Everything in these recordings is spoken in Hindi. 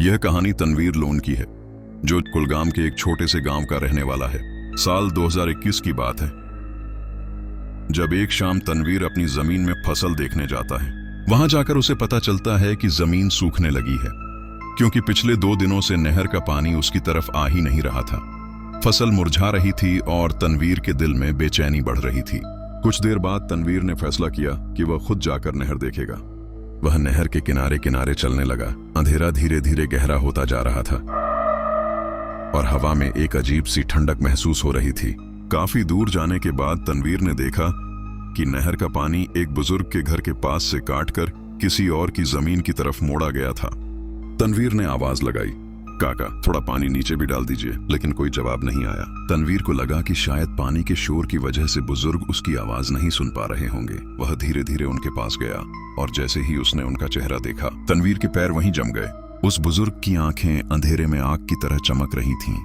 यह कहानी तनवीर लोन की है, जो कुलगाम के एक छोटे से गांव का रहने वाला है। साल 2021 की बात है, जब एक शाम तनवीर अपनी जमीन में फसल देखने जाता है। वहां जाकर उसे पता चलता है कि जमीन सूखने लगी है, क्योंकि पिछले 2 दिनों से नहर का पानी उसकी तरफ आ ही नहीं रहा था। फसल मुरझा रही थी और तनवीर के दिल में बेचैनी बढ़ रही थी। कुछ देर बाद तनवीर ने फैसला किया कि वह खुद जाकर नहर देखेगा। वह नहर के किनारे किनारे चलने लगा। अंधेरा धीरे धीरे गहरा होता जा रहा था और हवा में एक अजीब सी ठंडक महसूस हो रही थी। काफी दूर जाने के बाद तनवीर ने देखा कि नहर का पानी एक बुजुर्ग के घर के पास से काटकर किसी और की जमीन की तरफ मोड़ा गया था। तनवीर ने आवाज लगाई, काका थोड़ा पानी नीचे भी डाल दीजिए, लेकिन कोई जवाब नहीं आया। तनवीर को लगा कि शायद पानी के शोर की वजह से बुजुर्ग उसकी आवाज नहीं सुन पा रहे होंगे। वह धीरे धीरे उनके पास गया और जैसे ही उसने उनका चेहरा देखा, तनवीर के पैर वहीं जम गए। उस बुजुर्ग की आंखें अंधेरे में आग की तरह चमक रही थीं,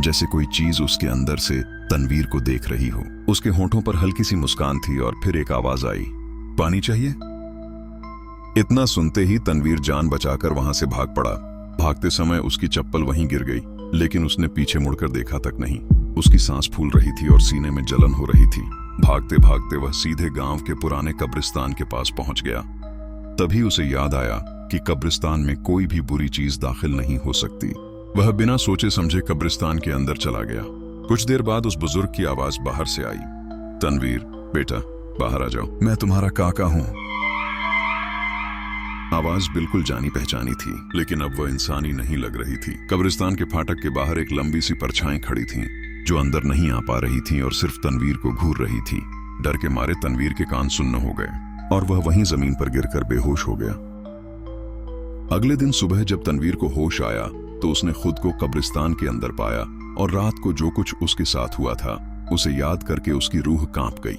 जैसे कोई चीज उसके अंदर से तनवीर को देख रही हो। उसके होंठों पर हल्की सी मुस्कान थी और फिर एक आवाज आई, पानी चाहिए? इतना सुनते ही तनवीर जान बचाकर वहां से भाग पड़ा। भागते समय उसकी चप्पल वहीं गिर गई, लेकिन उसने पीछे मुड़कर देखा तक नहीं। उसकी सांस फूल रही थी और सीने में जलन हो रही थी। भागते भागते वह सीधे गांव के पुराने कब्रिस्तान के पास पहुंच गया। तभी उसे याद आया कि कब्रिस्तान में कोई भी बुरी चीज दाखिल नहीं हो सकती। वह बिना सोचे समझे कब्रिस्तान के अंदर चला गया। कुछ देर बाद उस बुजुर्ग की आवाज बाहर से आई, तनवीर बेटा बाहर आ जाओ, मैं तुम्हारा काका हूं। आवाज बिल्कुल जानी पहचानी थी, लेकिन अब वह इंसानी नहीं लग रही थी। कब्रिस्तान के फाटक के बाहर एक लंबी सी परछाई खड़ी थी, जो अंदर नहीं आ पा रही थी और सिर्फ तनवीर को घूर रही थी। डर के मारे तनवीर के कान सुन्न हो गए और वह वहीं जमीन पर गिरकर बेहोश हो गया। अगले दिन सुबह जब तनवीर को होश आया तो उसने खुद को कब्रिस्तान के अंदर पाया और रात को जो कुछ उसके साथ हुआ था उसे याद करके उसकी रूह कांप गई।